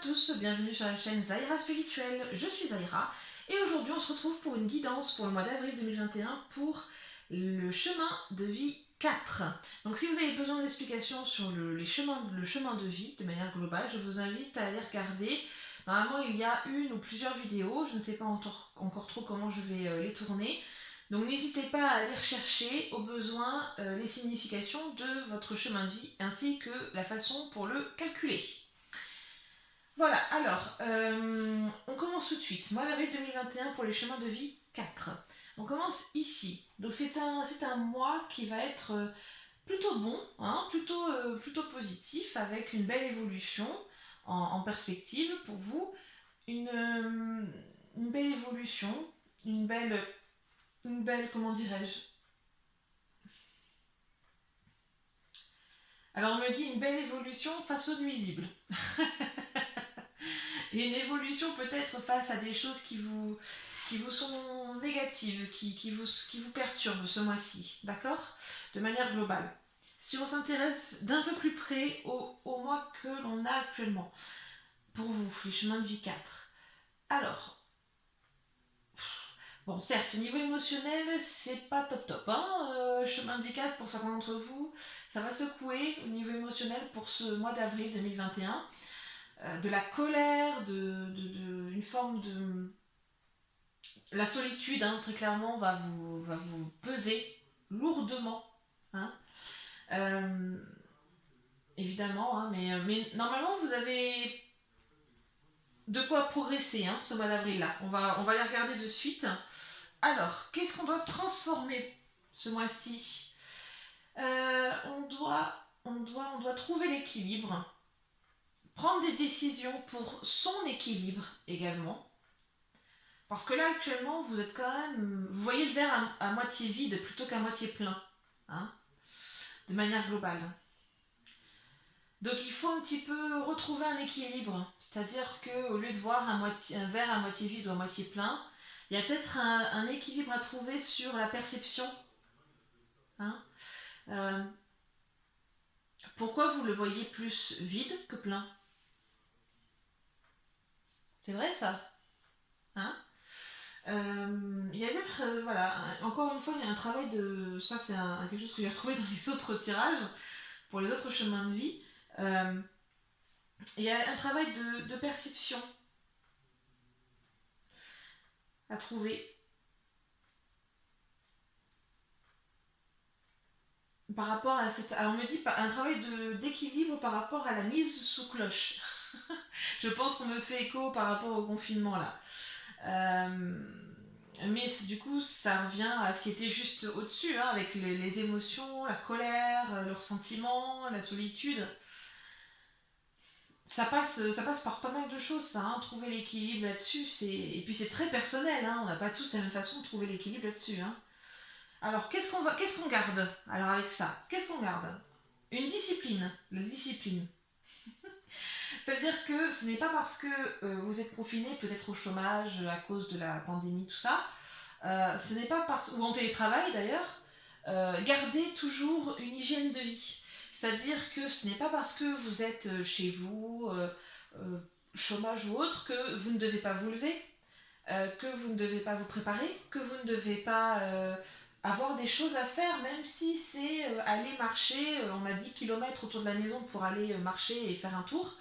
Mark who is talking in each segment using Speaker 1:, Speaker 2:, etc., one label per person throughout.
Speaker 1: tous, bienvenue sur la chaîne Zahira Spirituelle, je suis Zahira et aujourd'hui on se retrouve pour une guidance pour le mois d'avril 2021 pour le chemin de vie 4. Donc si vous avez besoin d'explications sur le chemin de vie de manière globale, je vous invite à aller regarder. Normalement il y a une ou plusieurs vidéos, je ne sais pas encore trop comment je vais les tourner. Donc n'hésitez pas à aller rechercher au besoin les significations de votre chemin de vie ainsi que la façon pour le calculer. Voilà, alors, on commence tout de suite. Mois d'avril 2021 pour les chemins de vie 4. On commence ici. Donc c'est un mois qui va être plutôt bon, hein, plutôt positif, avec une belle évolution en perspective pour vous. Une belle évolution, une belle, comment dirais-je. Alors on me dit une belle évolution face aux nuisibles. Et une évolution peut-être face à des choses qui vous sont négatives, qui vous perturbent ce mois-ci, d'accord? De manière globale. Si on s'intéresse d'un peu plus près au mois que l'on a actuellement, pour vous, les chemins de vie 4. Alors, bon, certes, au niveau émotionnel, c'est pas top, hein. Chemin de vie 4, pour certains d'entre vous, ça va secouer au niveau émotionnel pour ce mois d'avril 2021. De la colère, une forme de... La solitude, hein, très clairement, va vous peser lourdement. Hein. Euh, Évidemment, hein, mais normalement, vous avez de quoi progresser hein, ce mois d'avril-là. On va les regarder de suite. Alors, qu'est-ce qu'on doit transformer ce mois-ci? On doit trouver l'équilibre, prendre des décisions pour son équilibre également. Parce que là, actuellement, vous êtes quand même... Vous voyez le verre à moitié vide plutôt qu'à moitié plein. Hein, de manière globale. Donc il faut un petit peu retrouver un équilibre. C'est-à-dire qu'au lieu de voir un verre à moitié vide ou à moitié plein, il y a peut-être un équilibre à trouver sur la perception. Hein. Pourquoi vous le voyez plus vide que plein? C'est vrai ça, hein. Il y a d'autres, voilà, encore une fois, il y a un travail de, ça c'est quelque chose que j'ai retrouvé dans les autres tirages, pour les autres chemins de vie. Il y a un travail de perception à trouver par rapport à cette, alors on me dit un travail d'équilibre par rapport à la mise sous cloche. Je pense qu'on me fait écho par rapport au confinement là. Mais du coup, ça revient à ce qui était juste au-dessus, hein, avec les émotions, la colère, le ressentiment, la solitude. Ça passe par pas mal de choses, ça, hein, trouver l'équilibre là-dessus. Et puis c'est très personnel, hein, on n'a pas tous la même façon de trouver l'équilibre là-dessus. Hein. Alors, qu'est-ce qu'on garde alors avec ça? Qu'est-ce qu'on garde? Une discipline, la discipline. C'est-à-dire que ce n'est pas parce que vous êtes confiné, peut-être au chômage à cause de la pandémie, tout ça, ce n'est pas parce ou en télétravail d'ailleurs, gardez toujours une hygiène de vie. C'est-à-dire que ce n'est pas parce que vous êtes chez vous, chômage ou autre, que vous ne devez pas vous lever, que vous ne devez pas vous préparer, que vous ne devez pas avoir des choses à faire, même si c'est aller marcher, on a 10 km autour de la maison pour aller marcher et faire un tour.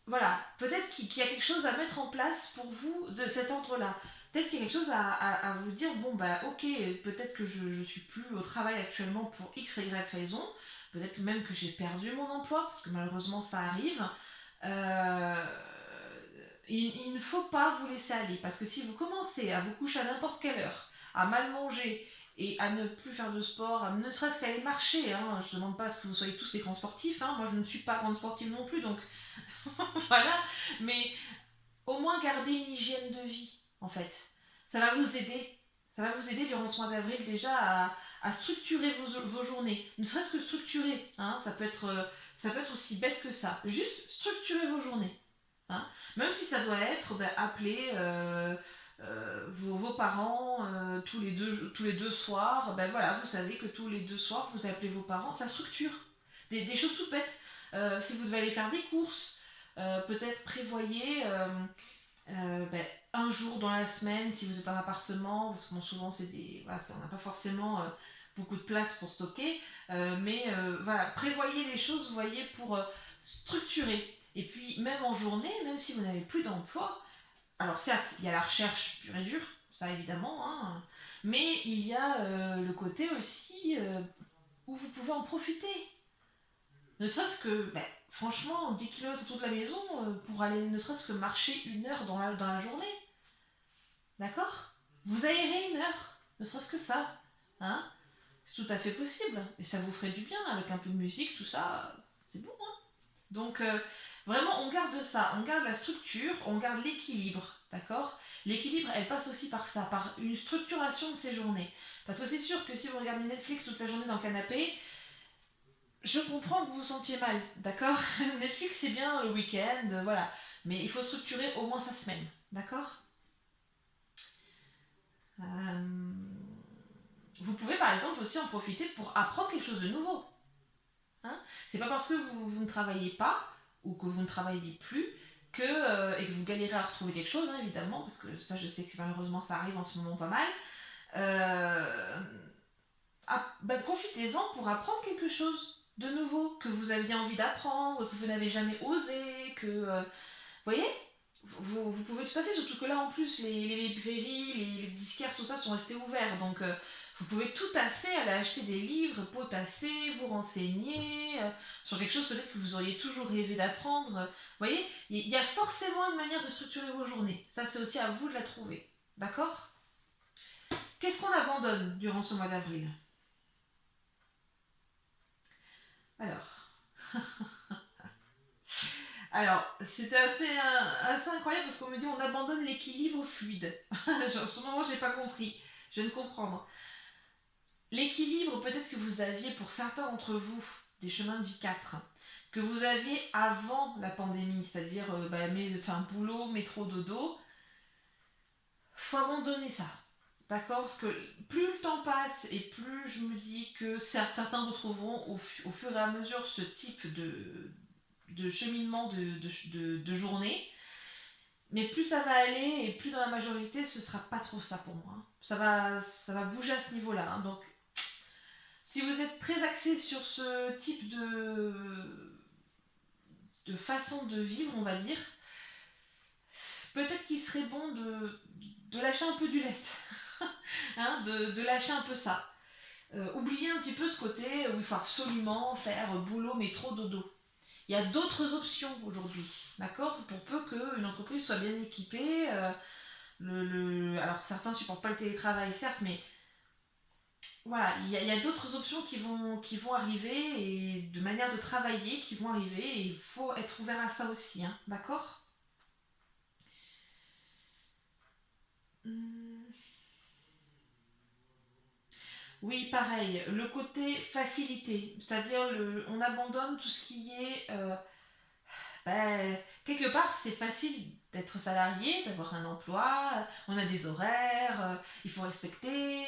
Speaker 1: Voilà, peut-être qu'il y a quelque chose à mettre en place pour vous de cet ordre-là. Peut-être qu'il y a quelque chose à vous dire, bon bah ok, peut-être que je ne suis plus au travail actuellement pour X, Y raison, peut-être même que j'ai perdu mon emploi, parce que malheureusement ça arrive. Euh, il ne faut pas vous laisser aller, parce que si vous commencez à vous coucher à n'importe quelle heure, à mal manger, et à ne plus faire de sport, à ne serait-ce qu'aller marcher, hein, je ne demande pas à ce que vous soyez tous des grands sportifs, hein, moi je ne suis pas grande sportive non plus, donc voilà, mais au moins garder une hygiène de vie, en fait. Ça va vous aider. Ça va vous aider durant ce mois d'avril déjà à structurer vos journées. Ne serait-ce que structurer. Hein, ça peut être aussi bête que ça. Juste structurer vos journées. Hein, même si ça doit être appeler vos parents tous les deux soirs. Ben voilà, vous savez que tous les 2 soirs, vous appelez vos parents. Ça structure. Des choses toutes bêtes. Si vous devez aller faire des courses, Peut-être prévoyez un jour dans la semaine si vous êtes en appartement, parce que bon, souvent voilà, on n'a pas forcément beaucoup de place pour stocker, mais voilà, prévoyez les choses, vous voyez, pour structurer. Et puis même en journée, même si vous n'avez plus d'emploi, alors certes, il y a la recherche pure et dure, ça évidemment, hein, mais il y a le côté aussi où vous pouvez en profiter. Ne serait-ce que, franchement, 10 km autour de la maison pour aller ne serait-ce que marcher 1 heure dans la journée. D'accord. Vous aérez 1 heure, ne serait-ce que ça. Hein. C'est tout à fait possible. Et ça vous ferait du bien avec un peu de musique, tout ça. C'est bon. Hein. Donc, vraiment, on garde ça. On garde la structure, on garde l'équilibre. D'accord. L'équilibre, elle passe aussi par ça, par une structuration de ces journées. Parce que c'est sûr que si vous regardez Netflix toute la journée dans le canapé, je comprends que vous vous sentiez mal, d'accord. Netflix c'est bien le week-end, voilà. Mais il faut structurer au moins sa semaine, d'accord. Euh, Vous pouvez par exemple aussi en profiter pour apprendre quelque chose de nouveau. Hein. C'est pas parce que vous ne travaillez pas ou que vous ne travaillez plus et que vous galérez à retrouver quelque chose, hein, évidemment, parce que ça je sais que malheureusement ça arrive en ce moment pas mal. Euh, Profitez-en pour apprendre quelque chose de nouveau que vous aviez envie d'apprendre, que vous n'avez jamais osé, vous voyez, vous pouvez tout à fait, surtout que là en plus les librairies, les disquaires, tout ça sont restés ouverts, donc vous pouvez tout à fait aller acheter des livres, potasser, vous renseigner sur quelque chose peut-être que vous auriez toujours rêvé d'apprendre. Vous voyez, il y a forcément une manière de structurer vos journées. Ça c'est aussi à vous de la trouver. D'accord. Qu'est-ce qu'on abandonne durant ce mois d'avril? Alors, c'était assez incroyable parce qu'on me dit on abandonne l'équilibre fluide. En ce moment, j'ai pas compris. Je viens de comprendre. L'équilibre, peut-être que vous aviez pour certains d'entre vous des chemins de vie 4 que vous aviez avant la pandémie, c'est-à-dire boulot, métro, dodo, faut abandonner ça. D'accord. Parce que plus le temps passe et plus je me dis que certains retrouveront au fur et à mesure ce type de cheminement de journée. Mais plus ça va aller et plus dans la majorité, ce sera pas trop ça pour moi. Hein. Ça va bouger à ce niveau-là. Hein. Donc, si vous êtes très axé sur ce type de façon de vivre, on va dire, peut-être qu'il serait bon de lâcher un peu du lest. Hein, de lâcher un peu ça. Oubliez un petit peu ce côté où il faut absolument faire boulot, métro, dodo. Il y a d'autres options aujourd'hui, d'accord. Pour peu qu'une entreprise soit bien équipée. Alors certains ne supportent pas le télétravail, certes, mais voilà, il y a d'autres options qui vont arriver et de manière de travailler qui vont arriver et il faut être ouvert à ça aussi, hein, d'accord. Hum, Oui, pareil, le côté facilité, c'est-à-dire on abandonne tout ce qui est quelque part, c'est facile d'être salarié, d'avoir un emploi, on a des horaires, il faut respecter,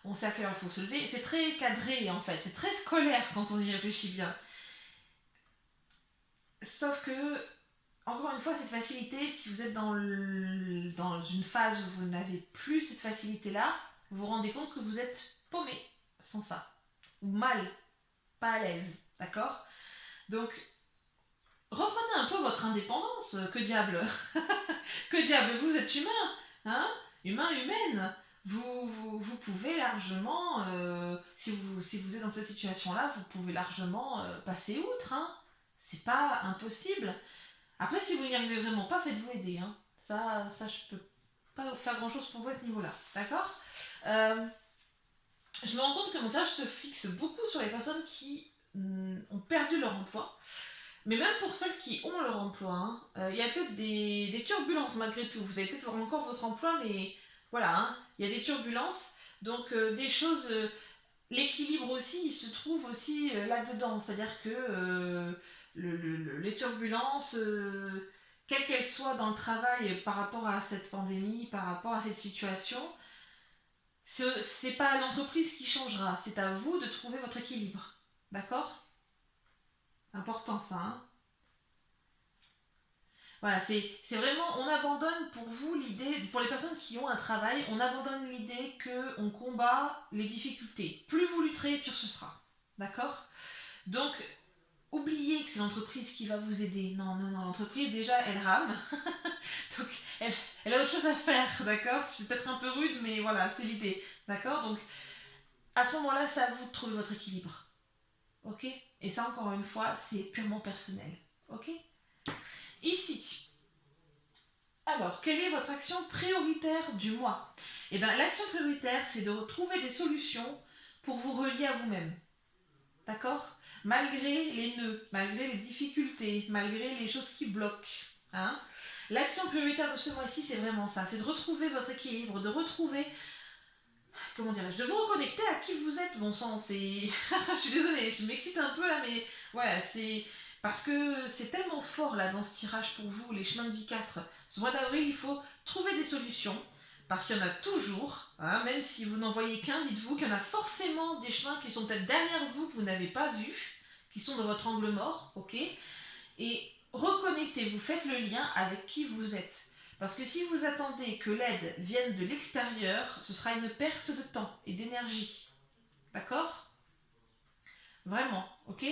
Speaker 1: on sait à quelle heure il faut se lever. C'est très cadré en fait, c'est très scolaire quand on y réfléchit bien. Sauf que, encore une fois, cette facilité, si vous êtes dans une phase où vous n'avez plus cette facilité-là, vous vous rendez compte que vous êtes paumé sans ça. Ou mal, pas à l'aise, d'accord. Donc, reprenez un peu votre indépendance, que diable. Que diable, vous êtes humain, hein, humain, humaine. Vous pouvez largement, si vous êtes dans cette situation-là, vous pouvez largement passer outre. Hein. C'est pas impossible. Après, si vous n'y arrivez vraiment pas, faites-vous aider. Hein. Ça, je peux pas faire grand-chose pour vous à ce niveau-là. D'accord. Euh, je me rends compte que mon tirage se fixe beaucoup sur les personnes qui ont perdu leur emploi. Mais même pour celles qui ont leur emploi, hein, il y a peut-être des turbulences malgré tout. Vous allez peut-être avoir encore votre emploi, mais voilà, hein, il y a des turbulences. Donc des choses, l'équilibre aussi, il se trouve aussi là-dedans. C'est-à-dire que les turbulences, quelles qu'elles soient dans le travail par rapport à cette pandémie, par rapport à cette situation, c'est pas l'entreprise qui changera. C'est à vous de trouver votre équilibre. D'accord. Important ça. Hein. Voilà, c'est vraiment, on abandonne pour vous l'idée, pour les personnes qui ont un travail, on abandonne l'idée qu'on combat les difficultés. Plus vous lutterez, pire ce sera. D'accord? Donc, oubliez que c'est l'entreprise qui va vous aider. Non, non, non, l'entreprise, déjà, elle rame. Donc, elle a autre chose à faire, d'accord? C'est peut-être un peu rude, mais voilà, c'est l'idée. D'accord? Donc, à ce moment-là, c'est à vous de trouver votre équilibre. Ok? Et ça, encore une fois, c'est purement personnel. Ok? Ici, alors, quelle est votre action prioritaire du mois? Eh bien, l'action prioritaire, c'est de trouver des solutions pour vous relier à vous-même. D'accord? Malgré les nœuds, malgré les difficultés, malgré les choses qui bloquent. Hein? L'action prioritaire de ce mois-ci, c'est vraiment ça. C'est de retrouver votre équilibre, de retrouver, comment dirais-je, de vous reconnecter à qui vous êtes, bon sang. C'est... je suis désolée, je m'excite un peu là, mais voilà, c'est... Parce que c'est tellement fort là dans ce tirage pour vous, les chemins de vie 4. Ce mois d'avril, il faut trouver des solutions. Parce qu'il y en a toujours, hein, même si vous n'en voyez qu'un, dites-vous qu'il y en a forcément des chemins qui sont peut-être derrière vous, que vous n'avez pas vus, qui sont dans votre angle mort, ok? Et reconnectez-vous, faites le lien avec qui vous êtes. Parce que si vous attendez que l'aide vienne de l'extérieur, ce sera une perte de temps et d'énergie. D'accord? Vraiment, ok?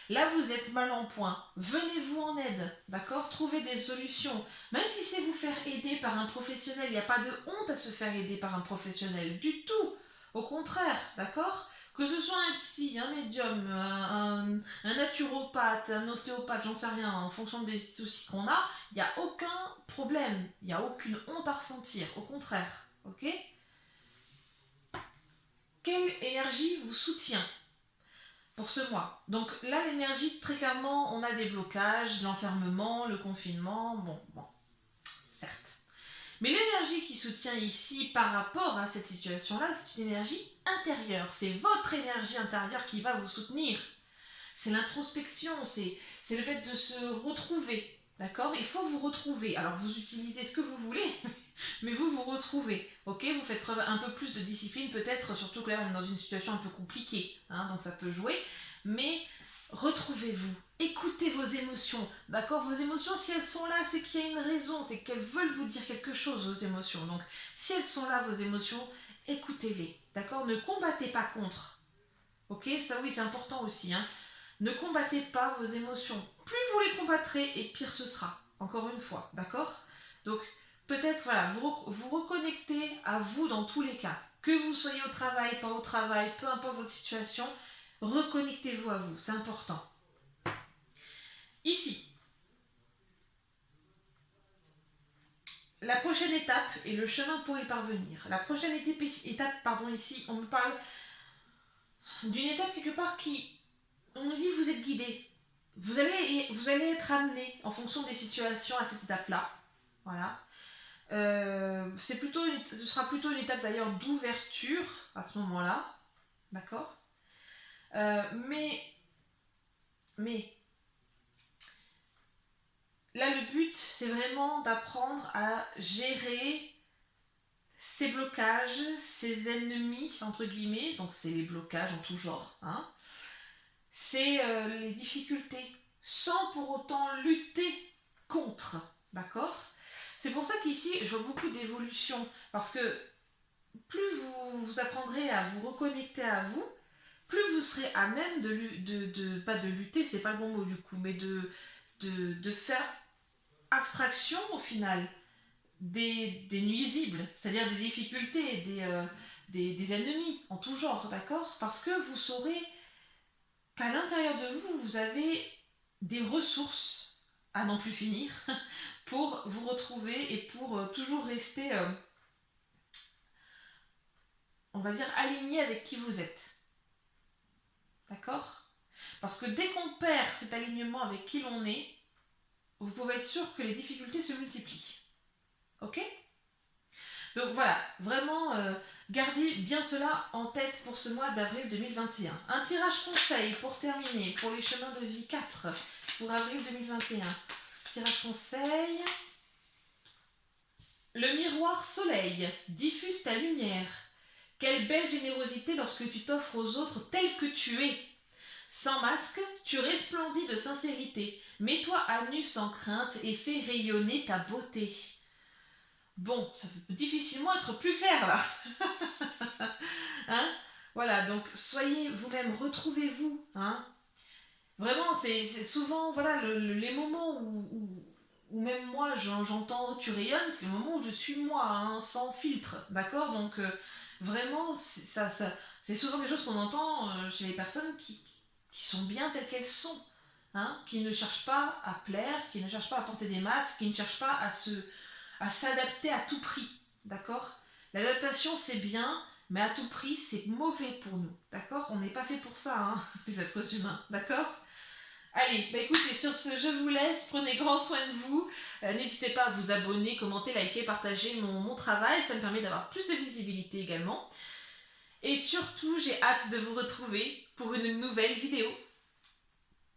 Speaker 1: Là, vous êtes mal en point. Venez-vous en aide, d'accord? Trouvez des solutions. Même si c'est vous faire aider par un professionnel, il n'y a pas de honte à se faire aider par un professionnel, du tout. Au contraire, d'accord? Que ce soit un psy, un médium, un naturopathe, un ostéopathe, j'en sais rien, en fonction des soucis qu'on a, il n'y a aucun problème. Il n'y a aucune honte à ressentir. Au contraire, ok? Quelle énergie vous soutient pour ce mois? Donc là, l'énergie, très clairement, on a des blocages, l'enfermement, le confinement, bon, certes. Mais l'énergie qui soutient ici par rapport à cette situation-là, c'est une énergie intérieure. C'est votre énergie intérieure qui va vous soutenir. C'est l'introspection, c'est le fait de se retrouver. D'accord? Il faut vous retrouver. Alors vous utilisez ce que vous voulez, mais vous vous retrouvez. Ok? Vous faites preuve un peu plus de discipline, peut-être, surtout que là on est dans une situation un peu compliquée, hein, donc ça peut jouer. Mais retrouvez-vous. Écoutez vos émotions. D'accord? Vos émotions, si elles sont là, c'est qu'il y a une raison, c'est qu'elles veulent vous dire quelque chose, vos émotions. Donc si elles sont là, vos émotions, écoutez-les. D'accord? Ne combattez pas contre. Ok? Ça oui, c'est important aussi. Hein? Ne combattez pas vos émotions. Plus vous les combattrez, et pire ce sera. Encore une fois, d'accord? Donc, peut-être, voilà, vous reconnectez à vous dans tous les cas. Que vous soyez au travail, pas au travail, peu importe votre situation, reconnectez-vous à vous, c'est important. Ici, la prochaine étape et le chemin pour y parvenir. La prochaine étape, ici, on me parle d'une étape quelque part qui, on nous dit, vous êtes guidé. Vous allez être amené en fonction des situations à cette étape-là. Voilà. Ce sera plutôt une étape d'ailleurs d'ouverture à ce moment-là. D'accord? Mais là, le but, c'est vraiment d'apprendre à gérer ces blocages, ces ennemis, entre guillemets. Donc, c'est les blocages en tout genre. Hein, c'est les difficultés, sans pour autant lutter contre. D'accord? C'est pour ça qu'ici, je vois beaucoup d'évolution. Parce que plus vous apprendrez à vous reconnecter à vous, plus vous serez à même pas de lutter, c'est pas le bon mot du coup, mais de faire abstraction au final des nuisibles, c'est-à-dire des difficultés, des ennemis en tout genre, d'accord? Parce que vous saurez qu'à l'intérieur de vous, vous avez des ressources à n'en plus finir pour vous retrouver et pour toujours rester, on va dire, aligné avec qui vous êtes. D'accord? Parce que dès qu'on perd cet alignement avec qui l'on est, vous pouvez être sûr que les difficultés se multiplient. Ok? Donc voilà, vraiment, gardez bien cela en tête pour ce mois d'avril 2021. Un tirage conseil pour terminer, pour les chemins de vie 4 pour avril 2021. Tirage conseil. Le miroir soleil diffuse ta lumière. Quelle belle générosité lorsque tu t'offres aux autres tel que tu es. Sans masque, tu resplendis de sincérité. Mets-toi à nu sans crainte et fais rayonner ta beauté. Bon, ça peut difficilement être plus clair là. Hein? Voilà, donc soyez vous-même, retrouvez-vous. Hein? Vraiment, c'est souvent voilà, les moments où même moi j'entends tu rayonnes, c'est le moment où je suis moi, hein, sans filtre. D'accord. Donc vraiment, c'est souvent des choses qu'on entend chez les personnes qui sont bien telles qu'elles sont. Hein, qui ne cherchent pas à plaire, qui ne cherchent pas à porter des masques, qui ne cherchent pas à s'adapter à tout prix. D'accord. L'adaptation, c'est bien, mais à tout prix, c'est mauvais pour nous. D'accord. On n'est pas fait pour ça, hein, les êtres humains. D'accord. Allez, bah écoutez, sur ce, je vous laisse. Prenez grand soin de vous. N'hésitez pas à vous abonner, commenter, liker, partager mon travail. Ça me permet d'avoir plus de visibilité également. Et surtout, j'ai hâte de vous retrouver pour une nouvelle vidéo.